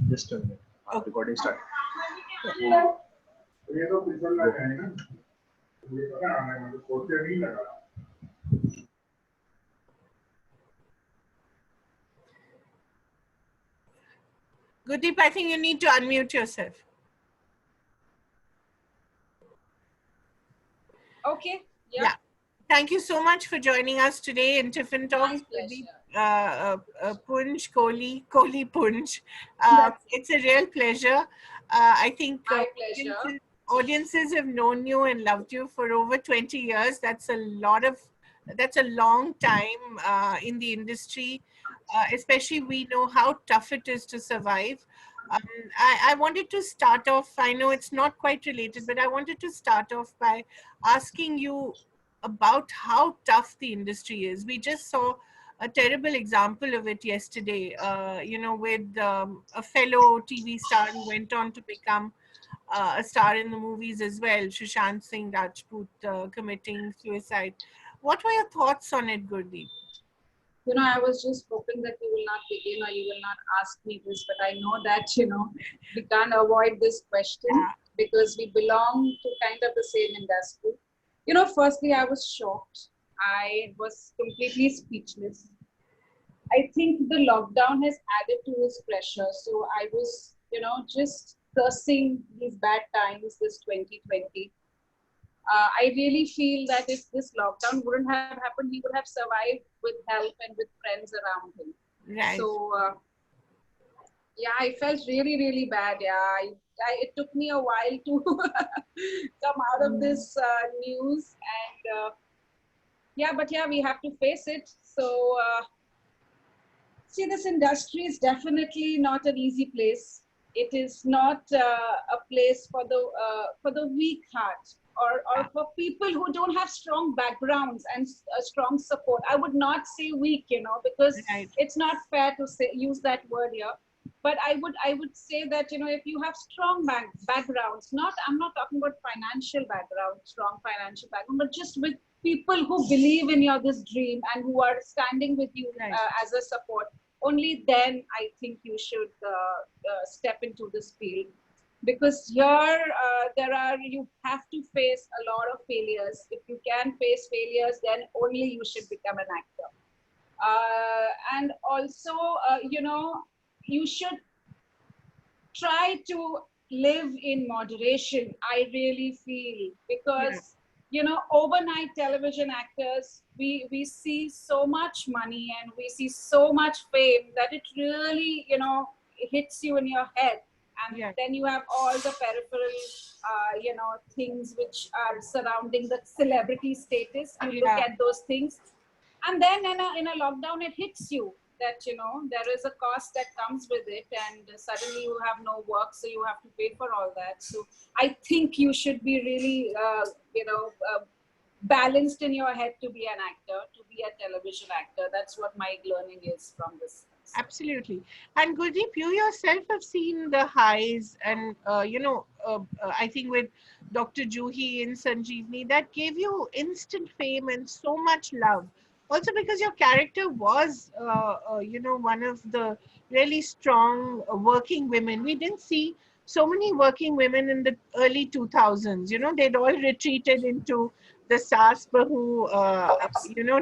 Just a minute. Okay. Recording start. Gurdeep, I think you need to unmute yourself. Okay. Yeah. Thank you so much for joining us today in Tiffin Talks. My pleasure. Punj, Kohli, Punj. It's a real pleasure. I think My pleasure. audiences have known you and loved you for over 20 years. That's a long time in the industry. Especially we know how tough it is to survive. I wanted to start off, I know it's not quite related, but I wanted to start off by asking you about how tough the industry is. We just saw a terrible example of it yesterday, with a fellow TV star who went on to become a star in the movies as well, Sushant Singh Rajput, committing suicide. What were your thoughts on it, Gurdeep? I was just hoping that you will not begin or you will not ask me this, but I know that, we can't avoid this question because we belong to kind of the same industry. Firstly, I was shocked. I was completely speechless. I think the lockdown has added to his pressure. So I was, just cursing these bad times, this 2020. I really feel that if this lockdown wouldn't have happened, he would have survived with help and with friends around him. Right. So, I felt really, really bad. It took me a while to come out of this news. And we have to face it. So, see, this industry is definitely not an easy place. It is not a place for the weak heart or for people who don't have strong backgrounds and strong support. I would not say weak, because it's not fair to use that word here. But I would say that if you have strong backgrounds, I'm not talking about financial background, strong financial background, but just with people who believe in this dream and who are standing with you as a support. Only then I think you should step into this field, because here you have to face a lot of failures. If you can face failures, then only you should become an actor. And also, you should try to live in moderation, I really feel, because overnight television actors, we see so much money and we see so much fame that it really hits you in your head, and then you have all the peripheral things which are surrounding the celebrity status. You look at those things, and then in a lockdown it hits you that there is a cost that comes with it, and suddenly you have no work, so you have to pay for all that. So I think you should be really balanced in your head to be an actor, to be a television actor. That's what my learning is from this. Absolutely. And Gurdeep, you yourself have seen the highs, and I think with Dr. Juhi in Sanjeevni, that gave you instant fame and so much love. Also because your character was, one of the really strong working women. We didn't see so many working women in the early 2000s. They'd all retreated into the Saas Bahu,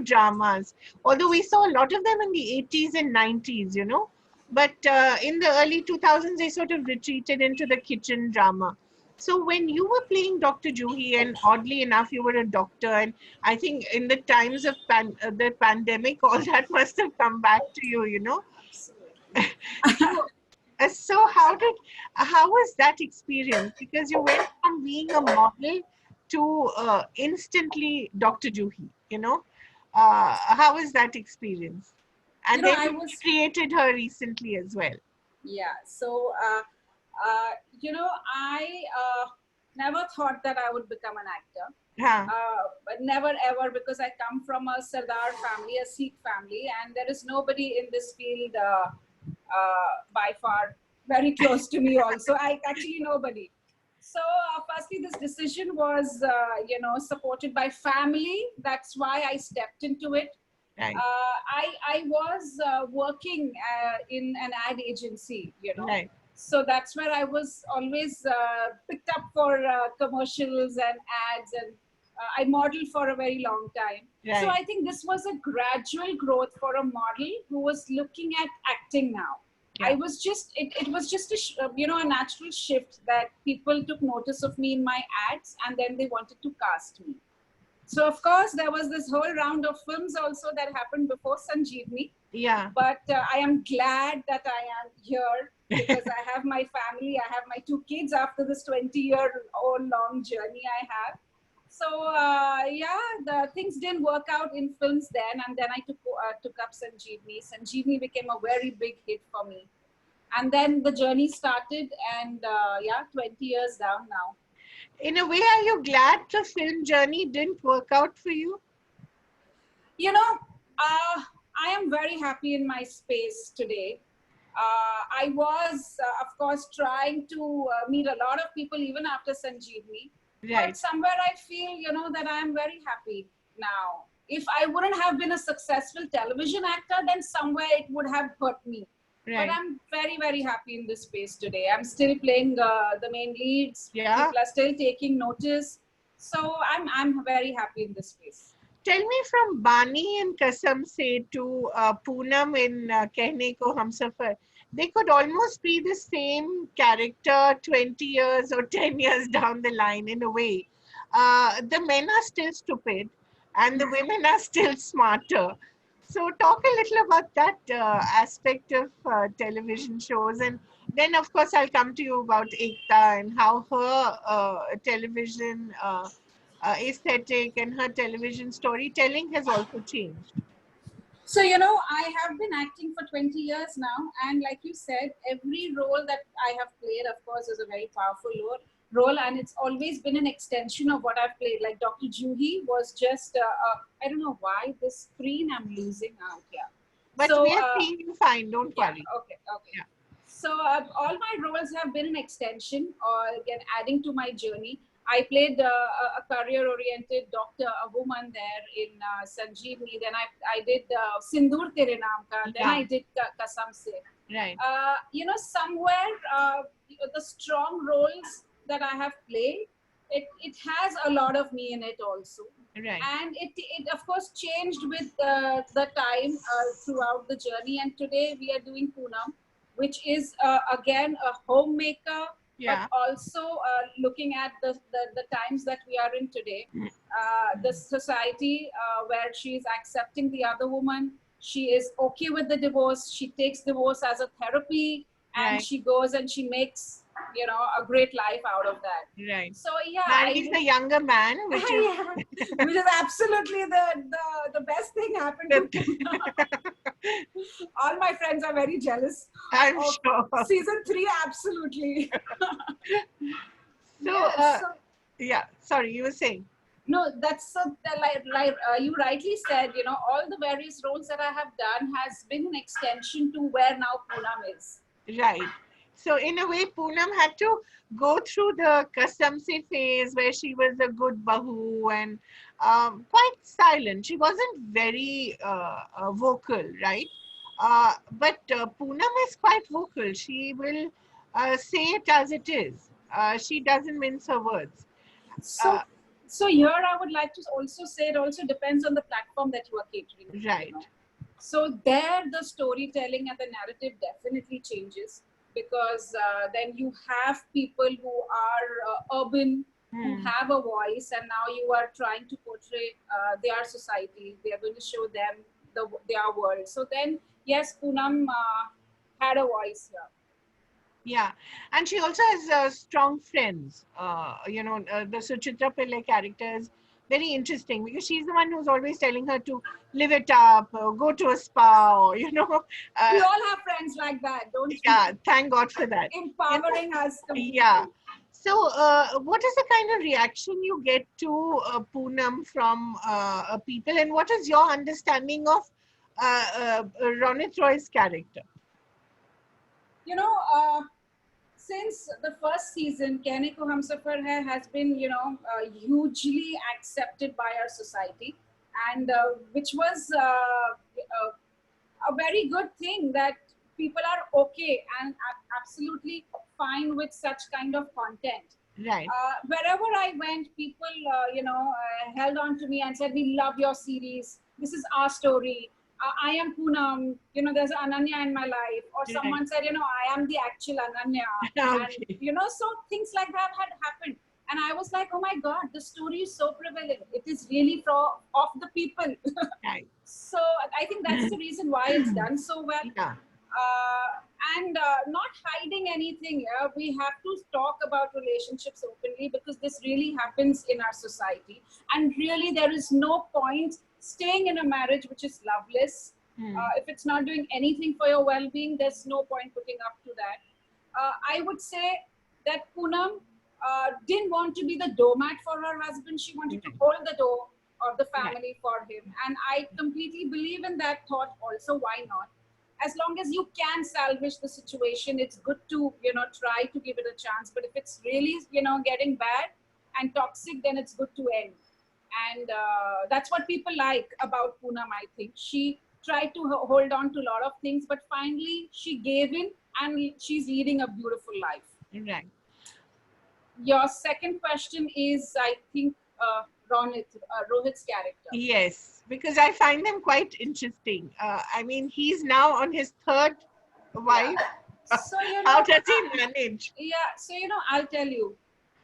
dramas. Although we saw a lot of them in the 80s and 90s, but in the early 2000s, they sort of retreated into the kitchen drama. So when you were playing Dr. Juhi, and oddly enough, you were a doctor, and I think in the times of the pandemic, all that must have come back to you, So how was that experience? Because you went from being a model to instantly Dr. Juhi, how was that experience? And then you created her recently as well. Yeah. So, I never thought that I would become an actor. But never ever, because I come from a Sardar family, a Sikh family, and there is nobody in this field by far very close to me also. Actually nobody. So firstly, this decision was, supported by family. That's why I stepped into it. Right. I was working in an ad agency, Right. So that's where I was always picked up for commercials and ads, and I modeled for a very long time. So Right. I think this was a gradual growth for a model who was looking at acting now. I Yeah. was just, it was just a, a natural shift that people took notice of me in my ads, and then they wanted to cast me. So of course there was this whole round of films also that happened before Sanjeevni, Yeah. but I am glad that I am here because I have my family, I have my two kids after this 20-year-old long journey I have. So yeah, the things didn't work out in films then, and then I took up Sanjeevni. Sanjeevni became a very big hit for me, and then the journey started, and yeah, 20 years down now. In a way, are you glad the film journey didn't work out for you? You know, I am very happy in my space today. I was, of course, trying to meet a lot of people even after Sanjeevni, but Right. somewhere I feel, that I am very happy now. If I wouldn't have been a successful television actor, then somewhere it would have hurt me. But Right. I'm very, very happy in this space today. I'm still playing the main leads. Yeah. People are still taking notice. So I'm very happy in this space. Tell me, from Bani in Kasam Se to Poonam in Kehne Ko Humsafar, they could almost be the same character 20 years or 10 years down the line in a way. The men are still stupid and the women are still smarter. So, talk a little about that aspect of television shows. And then, of course, I'll come to you about Ekta and how her television aesthetic and her television storytelling has also changed. So, I have been acting for 20 years now. And like you said, every role that I have played, of course, is a very powerful role. And it's always been an extension of what I've played. Like Dr. Juhi was just, I don't know why this screen I'm losing out here. But So, we are seeing you fine, don't yeah, worry. okay. Yeah. So all my roles have been an extension or again adding to my journey. I played a career-oriented doctor, a woman there in Sanjeevni. Then I did Sindoor Tere Naam Ka. Then Yeah, I did Kasam Se. right, Somewhere the strong roles that I have played, it has a lot of me in it also. right. And it of course changed with the time throughout the journey. And today we are doing Poonam, which is again a homemaker, but Yeah, also looking at the times that we are in today, the society where she is accepting the other woman. She is okay with the divorce. She takes divorce as a therapy, and right, she goes and she makes a great life out of that. right. So yeah, Marries a younger man, which is yeah, which is absolutely the best thing happened to the, Poona. All my friends are very jealous I'm of sure. season 3. Absolutely. So, Yeah. So yeah, sorry, you were saying. no, that's like you rightly said. All the various roles that I have done has been an extension to where now Poonam is. Right. So in a way, Poonam had to go through the Kasam Se phase where she was a good bahu and quite silent. She wasn't very vocal, right? But Poonam is quite vocal. She will say it as it is. She doesn't mince her words. So, Uh, so here I would like to also say it also depends on the platform that you are catering to. right. So there, the storytelling and the narrative definitely changes because then you have people who are urban, who Hmm. have a voice, and now you are trying to portray their society. They are going to show them their world. So then, yes, Poonam had a voice here. Yeah, and she also has strong friends. The Suchitra Pillai character is very interesting because she's the one who's always telling her to live it up, go to a spa, or We uh, all have friends like that, don't we? yeah. Thank God for that. You know, Empowering us yeah. completely. So, what is the kind of reaction you get to Poonam from people, and what is your understanding of Ronit Roy's character? You know, since the first season, Kehne Ko Humsafar Hai has been, hugely accepted by our society, and which was a very good thing that people are okay and absolutely fine with such kind of content. Right. Wherever I went, people, held on to me and said, "We love your series. This is our story. I am Poonam. There's Ananya in my life." Or Right. someone said, "I am the actual Ananya." And, Okay. so things like that had happened. And I was like, "Oh my God, the story is so prevalent. It is really of the people." Right. So I think that's the reason why it's done so well. Yeah. And not hiding anything. Yeah, we have to talk about relationships openly, because this really happens in our society, and really there is no point staying in a marriage which is loveless. If it's not doing anything for your well-being, there's no point putting up to that. I would say that Poonam didn't want to be the doormat for her husband. She wanted to hold the door of the Right. family for him, and I completely believe in that thought also. Why not? As long as you can salvage the situation, it's good to try to give it a chance. But if it's really getting bad and toxic, then it's good to end. And that's what people like about Poonam. I think she tried to hold on to a lot of things, but finally she gave in, and she's leading a beautiful life. Right. Your second question is, I think, Rohit's character. Yes, because I find them quite interesting. I mean, he's now on his third Yeah. wife. So How does he manage? yeah. So I'll tell you,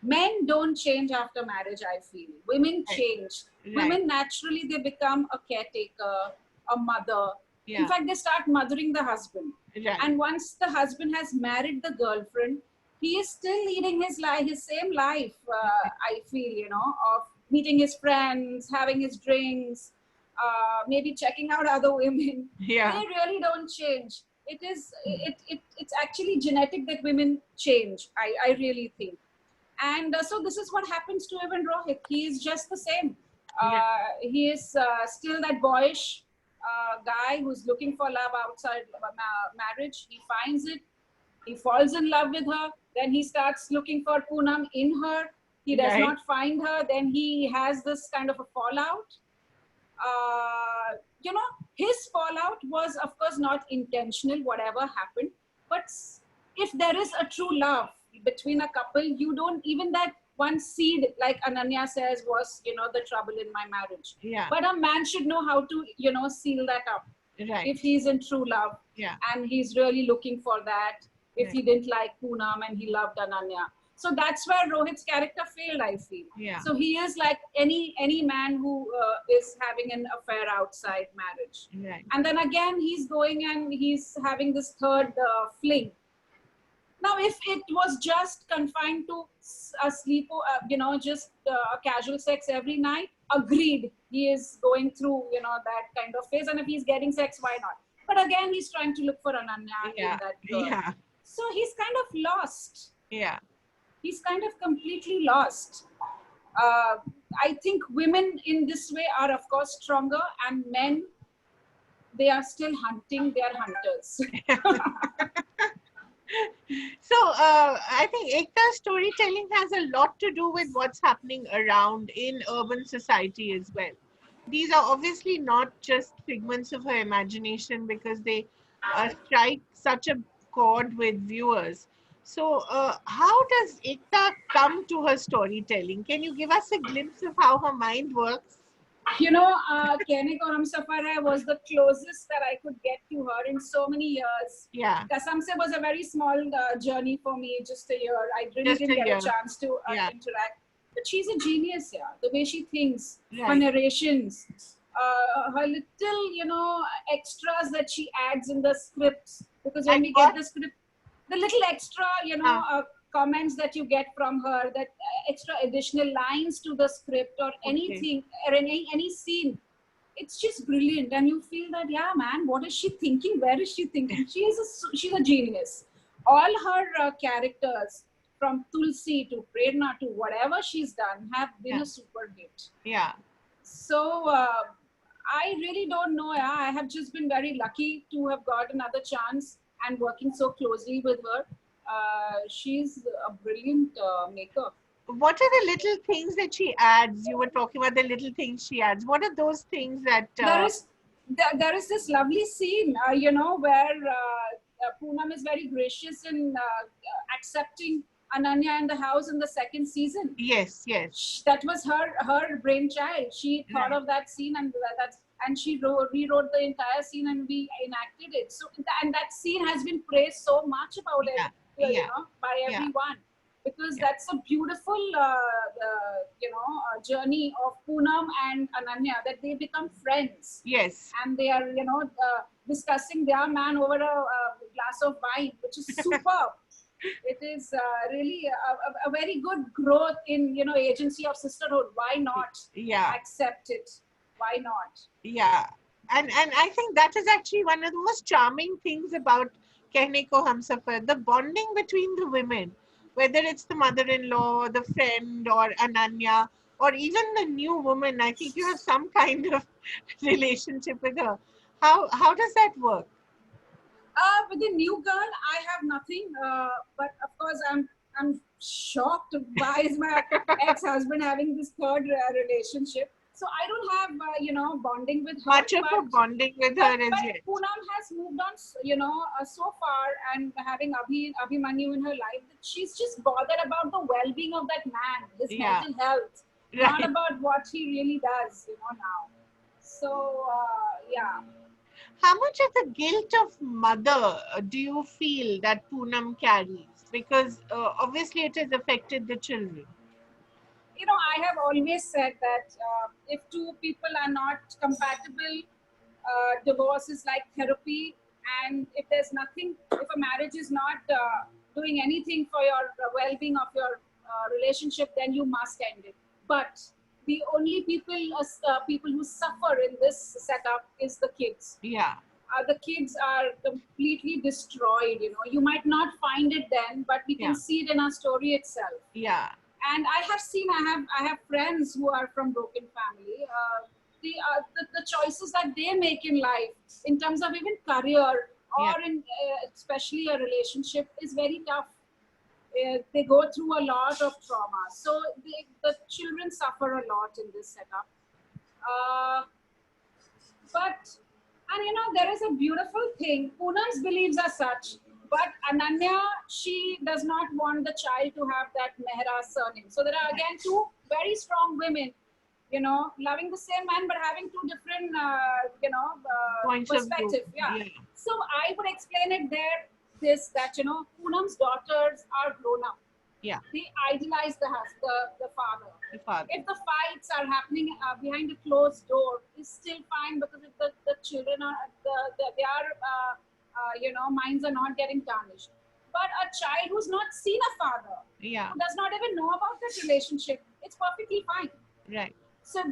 men don't change after marriage. I feel women Right. change. Right. Women naturally, they become a caretaker, a mother. In Yeah. fact, they start mothering the husband. Right. And once the husband has married the girlfriend, he is still leading his life, his same life. I feel, of meeting his friends, having his drinks, maybe checking out other women. Yeah. They really don't change. It's actually genetic that women change. I really think. And so this is what happens to even Rohit. He is just the same. Yeah. He is still that boyish guy who's looking for love outside marriage. He finds it. He falls in love with her. Then he starts looking for Poonam in her. He does Right. not find her. Then he has this kind of a fallout. His fallout was, of course, not intentional, whatever happened. But if there is a true love between a couple, you don't, even that one seed, like Ananya says, was, the trouble in my marriage. Yeah. But a man should know how to, seal that up. Right. If he's in true love, Yeah. and he's really looking for that, if Right. he didn't like Poonam and he loved Ananya. So that's where Rohit's character failed, I feel. Yeah. So he is like any man who is having an affair outside marriage. Right. And then again, he's going and he's having this third fling. Now, if it was just confined to a sleep, just a casual sex every night, agreed, he is going through, that kind of phase. And if he's getting sex, why not? But again, he's trying to look for Ananya Yeah. in that girl. Yeah. So he's kind of lost. Yeah. He's kind of completely lost. I think women in this way are, of course, stronger, and men, they are still hunting. They are hunters. So I think Ekta's storytelling has a lot to do with what's happening around in urban society as well. These are obviously not just figments of her imagination, because they strike such a chord with viewers. So how does Ekta come to her storytelling? Can you give us a glimpse of how her mind works? Kene Kaur Safar was the closest that I could get to her in so many years. Yeah. Kasam Se was a very small journey for me, just a year. I really Just didn't a get year. a chance to Yeah. interact. But she's a genius, yeah. The way she thinks, her Right. narrations, her little, extras that she adds in the scripts. Because when Like we get what? the script, the little extra, comments that you get from her, that extra additional lines to the script, or anything, or any scene, it's just brilliant. And you feel that, yeah, man, what is she thinking? Where is she thinking? She's a genius. All her characters, from Tulsi to Prerna to whatever she's done, have been Yeah. a super hit. Yeah. So I really don't know. Yeah, I have just been very lucky to have got another chance and working so closely with her. She's a brilliant maker. What are the little things that she adds? You were talking about the little things she adds. What are those things that? There is this lovely scene, where Poonam is very gracious in accepting Ananya in the house in the second season. Yes, yes. That was her brainchild. She thought Right. of that scene, and she rewrote the entire scene, and we enacted it. So and that scene has been praised so much about it, Yeah, yeah, by yeah, everyone, because yeah. that's a beautiful journey of Poonam and Ananya, that they become friends, Yes. and they are discussing their man over a glass of wine, which is superb. It is really a very good growth in agency of sisterhood. Why not Yeah, accept it? Why not? yeah. And I think that is actually one of the most charming things about Kehne Ko Hum Safar, the bonding between the women, whether it's the mother-in-law, the friend, or Ananya, or even the new woman. I think you have some kind of relationship with her. How does that work? With the new girl, I have nothing. But of course, I'm shocked. Why is my ex-husband having this third relationship? So I don't have bonding with her. Much of a bonding with her as But yet. Poonam has moved on, so far, and having Abhimanyu in her life, that she's just bothered about the well-being of that man, his Yeah, mental health, not right. about what he really does, now. So yeah. How much of the guilt of mother do you feel that Poonam carries? Because obviously it has affected the children. I have always said that if two people are not compatible, divorce is like therapy. And if there's nothing, if a marriage is not doing anything for your well-being of your relationship, then you must end it. But the only people who suffer in this setup is the kids. Yeah, The kids are completely destroyed. You might not find it then, but we can yeah, see it in our story itself. yeah, And I have friends who are from broken family. The choices that they make in life, in terms of even career, yeah, or in especially a relationship, is very tough. They go through a lot of trauma, so the children suffer a lot in this setup. uh, but, and there is a beautiful thing. Poonam's beliefs are such, but Ananya, she does not want the child to have that Mehra surname. So there are again two very strong women, loving the same man but having two different, points of view. perspective. Yeah. Yeah, So I would explain it there. That Poonam's daughters are grown up. yeah, They idolize the father. the father. If the fights are happening behind a closed door, it's still fine, because if the children are their minds are not getting tarnished. But a child who's not seen a father, Yeah, who does not even know about that relationship, it's perfectly fine. right. So,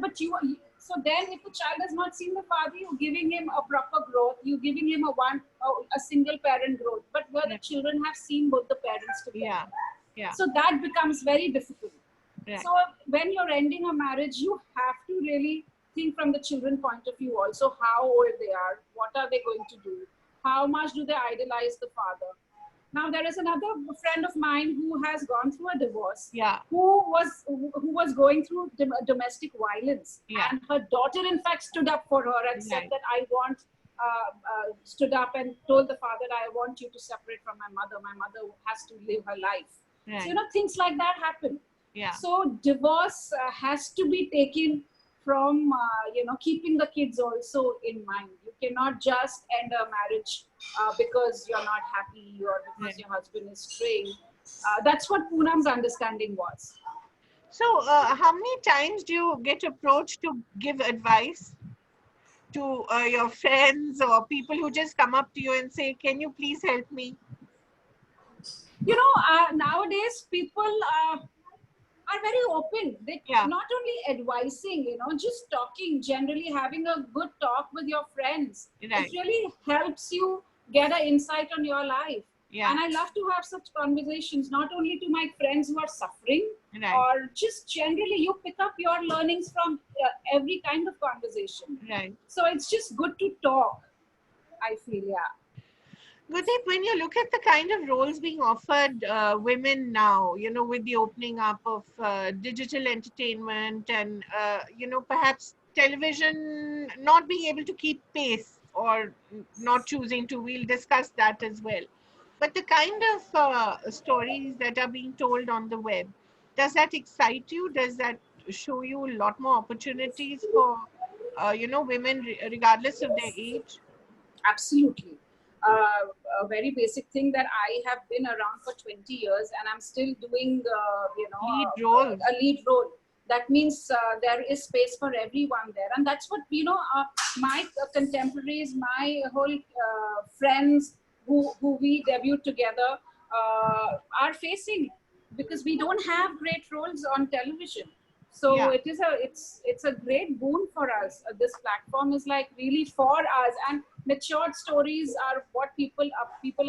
so then, if the child has not seen the father, you're giving him a proper growth. You're giving him a single parent growth. But where the Right. children have seen both the parents together, Yeah, yeah, so that becomes very difficult. right. So when you're ending a marriage, you have to really think from the children point of view also, how old they are, what are they going to do, how much do they idolize the father. Now there is another friend of mine who has gone through a divorce, Yeah, who was going through domestic violence, yeah, and her daughter in fact stood up for her and said right, that stood up and told the father, I want you to separate from my mother. My mother has to live her life. So right. things like that happen. Yeah, So divorce has to be taken from keeping the kids also in mind. You cannot just end a marriage because you're not happy, or because right. your husband is straying. That's what Poonam's understanding was. So, how many times do you get approached to give advice to your friends or people who just come up to you and say, "Can you please help me?" Nowadays people are very open. They Yeah, not only advising, just talking, generally having a good talk with your friends. It right. really helps you get an insight on your life. Yeah, And I love to have such conversations, not only to my friends who are suffering, right, or just generally you pick up your learnings from every kind of conversation. right. So it's just good to talk, I feel. Yeah. Gurdeep, when you look at the kind of roles being offered women now, with the opening up of digital entertainment and, perhaps television not being able to keep pace or not choosing to, we'll discuss that as well. But the kind of stories that are being told on the web, does that excite you? Does that show you a lot more opportunities for, women, regardless of their age? Absolutely. A very basic thing that I have been around for 20 years and I'm still doing, Lead roles. a lead role. That means there is space for everyone there. And that's what, my contemporaries, my whole friends who we debuted together are facing, because we don't have great roles on television. So Yeah, it's a great boon for us. This platform is like really for us, and matured stories are what people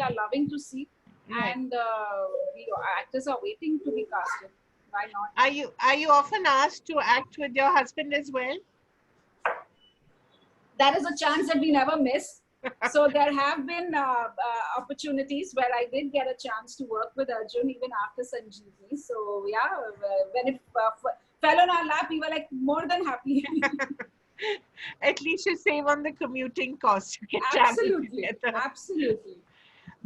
are loving to see, right. and the actors are waiting to be casted. Why not? Are you often asked to act with your husband as well? That is a chance that we never miss. So there have been opportunities where I did get a chance to work with Arjun even after Sanjeevni. So yeah, when it fell on our lap, we were like more than happy. At least you save on the commuting costs. You can travel Absolutely, together. absolutely.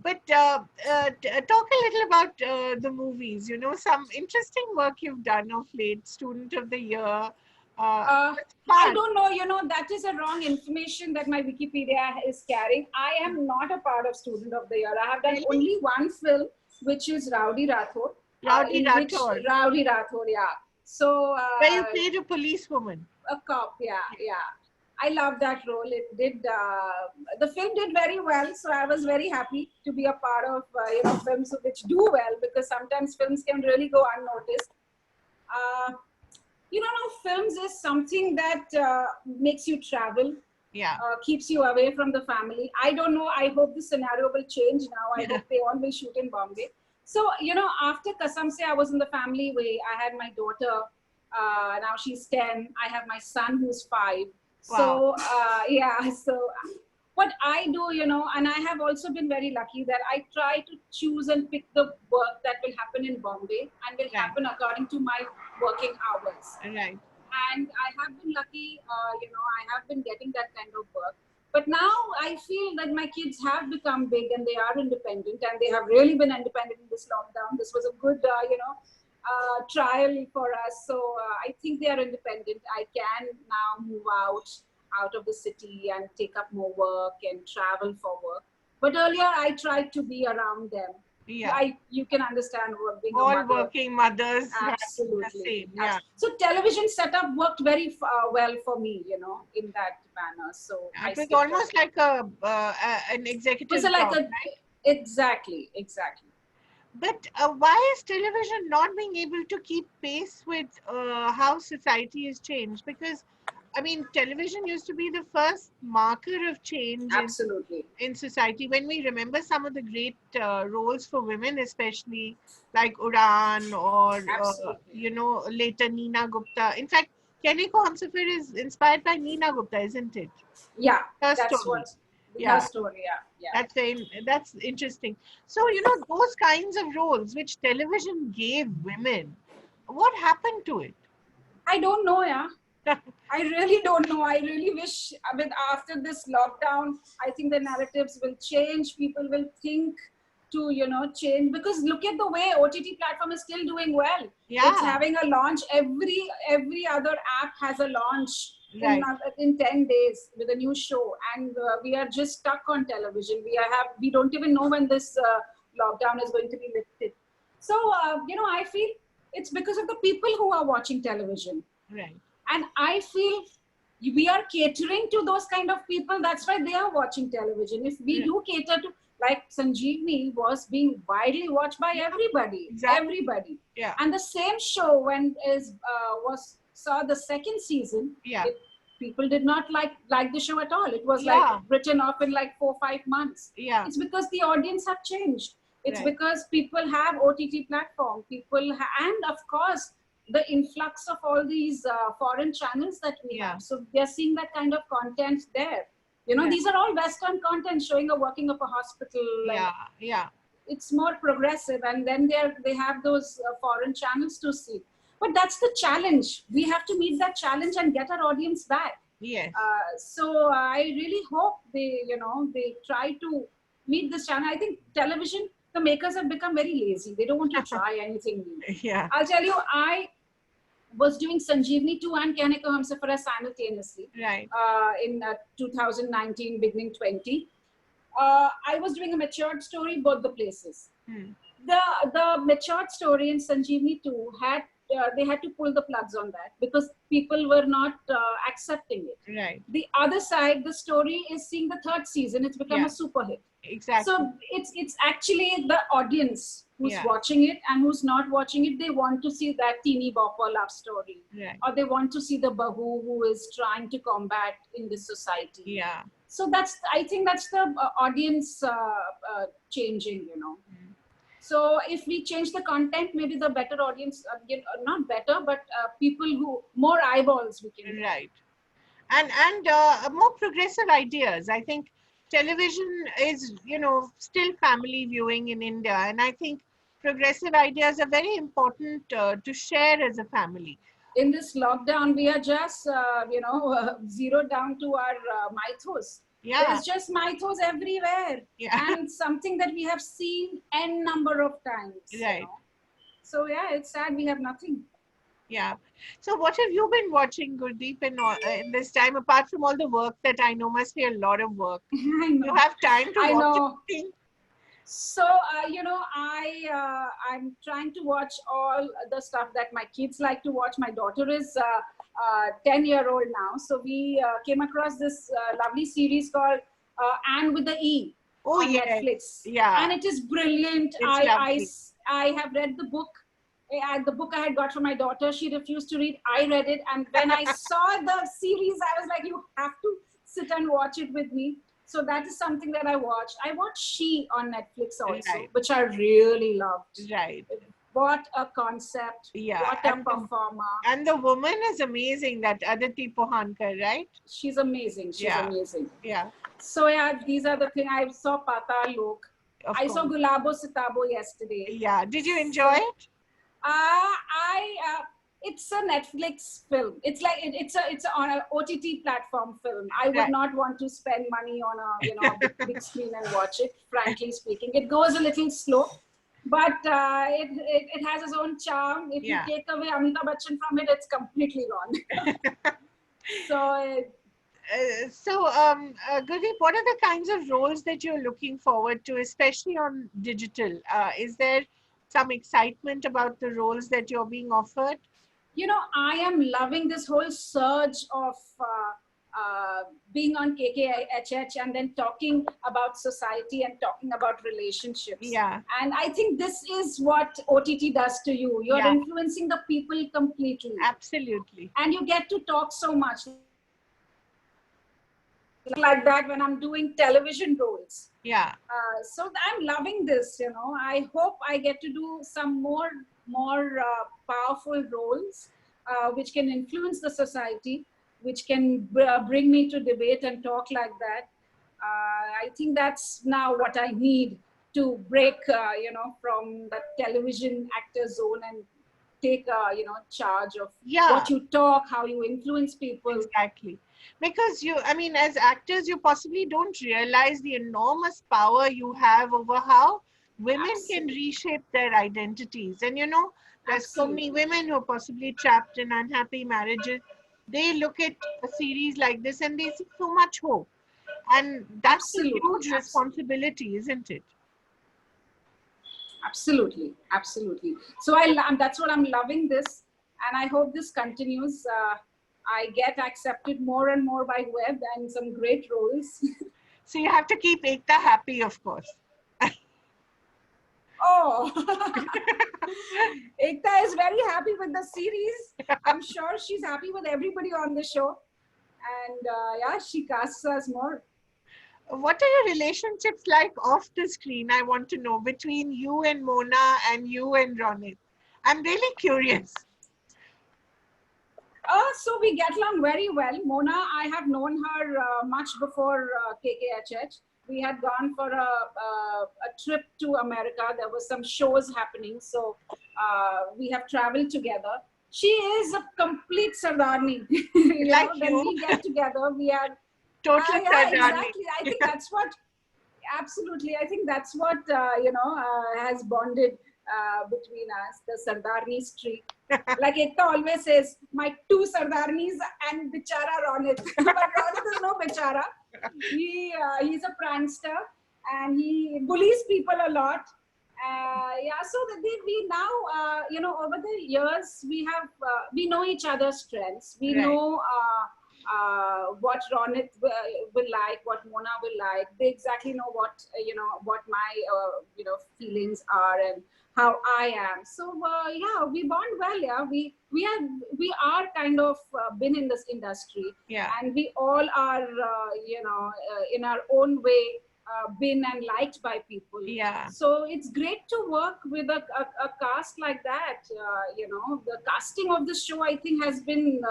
But talk a little about the movies. Some interesting work you've done of late. Student of the Year. Uh, What's I fun? don't know, that is a wrong information that my Wikipedia is carrying. I am not a part of Student of the Year. I have done Really? only one film, which is Rowdy Rathod, Rowdy in which Rathod, Rowdy Rathod, yeah. So, where you played a policewoman. a cop, yeah, yeah. I love that role. It did, the film did very well, so I was very happy to be a part of, films which do well, because sometimes films can really go unnoticed. Uh, films is something that makes you travel, Yeah. keeps you away from the family. I don't know. I hope the scenario will change now. I hope they all will shoot in Bombay. So, after Kasam Se, I was in the family way. I had my daughter. Now she's 10. I have my son who's 5. Wow. So, yeah. So, what I do, and I have also been very lucky that I try to choose and pick the work that will happen in Bombay and will Right. happen according to my working hours. Right. And I have been lucky, I have been getting that kind of work. But now I feel that my kids have become big and they are independent, and they have really been independent in this lockdown. This was a good, trial for us. So I think they are independent. I can now move out of the city and take up more work and travel for work. But earlier I tried to be around them. Yeah. You can understand being a All mother. working mothers have the Absolutely. same. Yeah. So television setup worked very well for me, in that manner. So I It was stick to almost it. like an It was executive like job, a right? exactly, exactly. But why is television not being able to keep pace with how society has changed? Because, I mean, television used to be the first marker of change Absolutely. in society. When we remember some of the great roles for women, especially like Udan or, Absolutely. later Neena Gupta. In fact, Kenny Hamsafir is inspired by Neena Gupta, isn't it? Yeah, Her that's story. what her Yeah. story. Yeah, yeah. That's interesting. So, those kinds of roles which television gave women, what happened to it? I don't know, yeah. I really don't know. I really wish, after this lockdown, I think the narratives will change. People will think to, change, because look at the way OTT platform is still doing well. It's Yeah, having a launch. Every other app has a launch right. in 10 days with a new show, and we are just stuck on television. We don't even know when this lockdown is going to be lifted. So I feel it's because of the people who are watching television, Right. and I feel we are catering to those kind of people. That's why they are watching television. If we Yeah. do cater to, like Sanjeevni was being widely watched by Yeah, everybody, exactly. everybody. Yeah. And the same show, when is was saw the second season, Yeah. it, people did not like the show at all. It was like Yeah. written off in like 4 5 months. Yeah. It's because the audience have changed. It's Right. because people have OTT platform. And of course the influx of all these foreign channels that we Yeah. have. So they're seeing that kind of content there. Right. These are all Western content showing a working of a hospital, and Yeah. Yeah. it's more progressive. And then they have those foreign channels to see. But that's the challenge. We have to meet that challenge and get our audience back. Yes. So I really hope they try to meet this channel. I think television, the makers have become very lazy. They don't want to try anything new. Yeah. I'll tell you, I was doing Sanjeevni 2 and Kehne Ko Humsafar simultaneously. Right. In 2019, beginning 20. I was doing a matured story both the places. The matured story in Sanjeevni 2 had they had to pull the plugs on that because people were not accepting it. Right. The other side, the story is seeing the third season. It's become a super hit. Exactly. So it's actually the audience who's Yeah. watching it and who's not watching it. They want to see that teeny bopper love story, Right. or they want to see the bahu who is trying to combat in this society. Yeah. So I think that's the audience changing, you know. So if we change the content, maybe the better audience, not better, but people who, more eyeballs we can get. Right. And more progressive ideas. I think television is, still family viewing in India. And I think progressive ideas are very important to share as a family. In this lockdown, we are just, zeroed down to our mythos. Yeah. There's just mythos everywhere. Yeah. And something that we have seen n number of times. Right. You know? So yeah, it's sad we have nothing. Yeah. So what have you been watching, Gurdeep, in this time, apart from all the work that I know must be a lot of work? I know. You have time to I watch know. anything? So, I'm trying to watch all the stuff that my kids like to watch. My daughter is 10-year-old now. So we came across this lovely series called Anne with the E on Netflix. Yeah. And it is brilliant. I have read the book. The book I had got from my daughter, she refused to read. I read it. And when I saw the series, I was like, you have to sit and watch it with me. So that is something that I watched. I watched She on Netflix also, which I really loved. Right. What a concept. Yeah. What a performer. And the woman is amazing, that Aditi Pohankar, right? She's amazing. She's amazing. Yeah. So yeah, these are the things. I saw Patal Lok. I saw Gulabo Sitabo yesterday. Yeah. Did you enjoy it? It's a Netflix film. It's like it's on an OTT platform film. I would not want to spend money on a big screen and watch it. Frankly speaking, it goes a little slow, but it has its own charm. If you take away Amitabh Bachchan from it, it's completely gone. So, Gurdeep, what are the kinds of roles that you're looking forward to, especially on digital? Is there some excitement about the roles that you're being offered? I am loving this whole surge of being on KKHH and then talking about society and talking about relationships. Yeah. And I think this is what OTT does to you. You're influencing the people completely. Absolutely. And you get to talk so much. Like that when I'm doing television roles. Yeah. So I'm loving this, I hope I get to do some more powerful roles which can influence the society, which can bring me to debate and talk like that. I think that's now what I need to break, from the television actor zone and take, charge of what you talk, how you influence people. Exactly. Because as actors, you possibly don't realize the enormous power you have over how women can reshape their identities. And there's so many women who are possibly trapped in unhappy marriages. They look at a series like this and they see so much hope. And that's a huge responsibility, isn't it? Absolutely. Absolutely. So that's what I'm loving this. And I hope this continues. I get accepted more and more by web and some great roles. So you have to keep Ekta happy, of course. Oh, Ekta is very happy with the series. I'm sure she's happy with everybody on the show. And she casts us more. What are your relationships like off the screen? I want to know, between you and Mona and you and Ronit. I'm really curious. So we get along very well. Mona, I have known her much before KKHH. We had gone for a trip to America. There were some shows happening. So we have traveled together. She is a complete Sardarni. Like when we get together, we are... Total Sardarni. Exactly. I think that's what... absolutely. I think that's what has bonded between us, the Sardarnis streak. Like Ekta always says, my two Sardarnis and Bichara Ronit. But Ronit is no Bichara. He's a prankster and he bullies people a lot. Yeah, so that we now, over the years, we know each other's strengths. We Right. know what Ronit will like, what Mona will like. They exactly know what my feelings are and how I am. So yeah, we bond well. Yeah, we are kind of been in this industry, Yeah. and we all are in our own way been and liked by people. Yeah. So it's great to work with a cast like that. The casting of the show, I think, has been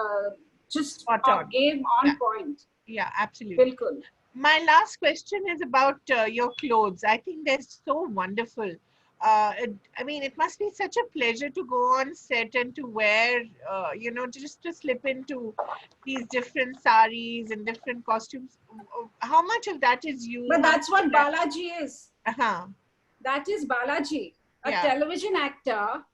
just Spot on. game on Yeah. point. Yeah, absolutely. Bilkul. My last question is about your clothes. I think they're so wonderful. I mean, it must be such a pleasure to go on set and to wear, just to slip into these different saris and different costumes. How much of that is you? But How that's much what of that? Balaji is. Uh-huh. That is Balaji. A Yeah. television actor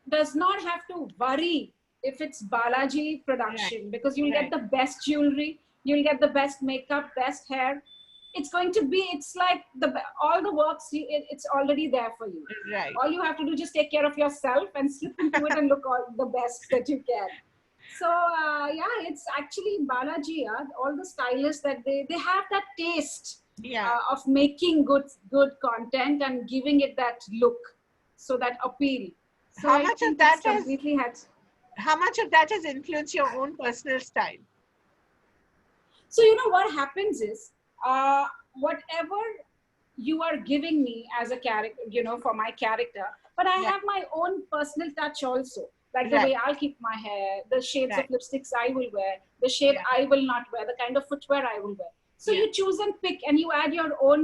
does not have to worry if it's Balaji production, because you'll Right. get the best jewelry, you'll get the best makeup, best hair. It's like all the works, it's already there for you. Right. All you have to do is just take care of yourself and slip into it and look all the best that you can. So yeah, it's actually Balaji. All the stylists that they have that taste Yeah. of making good content and giving it that look, so that appeal. So How I much of think that it's completely How much of that has influenced your own personal style? So what happens is, whatever you are giving me as a character, for my character, but I Right. have my own personal touch also. Like the Right. way I'll keep my hair, the shades Right. of lipsticks I will wear, the shade Yeah. I will not wear, the kind of footwear I will wear. So Yeah. you choose and pick, and you add your own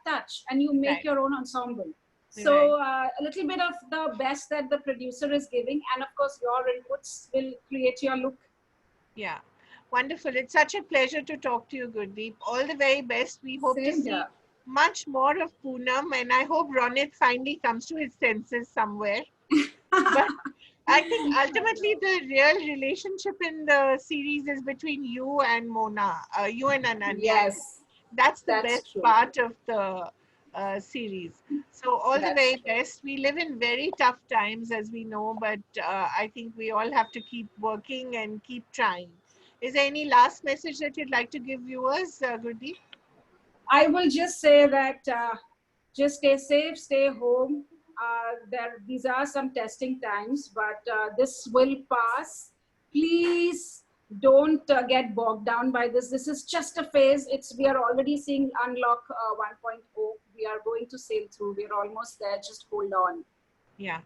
touch, and you make Right. your own ensemble. So a little bit of the best that the producer is giving, and of course your inputs will create your look. Yeah. Wonderful. It's such a pleasure to talk to you, Gurdeep. All the very best. We hope to Same see here. much more of Poonam, and I hope Ronit finally comes to his senses somewhere. But I think ultimately the real relationship in the series is between you and Mona, you and Ananya. Yes, That's the that's best true. part of the series. So all the That's very true. best. We live in very tough times, as we know, but I think we all have to keep working and keep trying. Is there any last message that you'd like to give viewers, Gurdeep? I will just say that just stay safe, stay home. These are some testing times, but this will pass. Please don't get bogged down by this. This is just a phase. We are already seeing unlock 1.0. We are going to sail through. We are almost there. Just hold on. Yeah.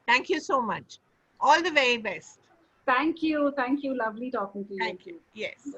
Thank you so much. All the very best. Thank you. Thank you. Lovely talking to you. Thank you. Yes.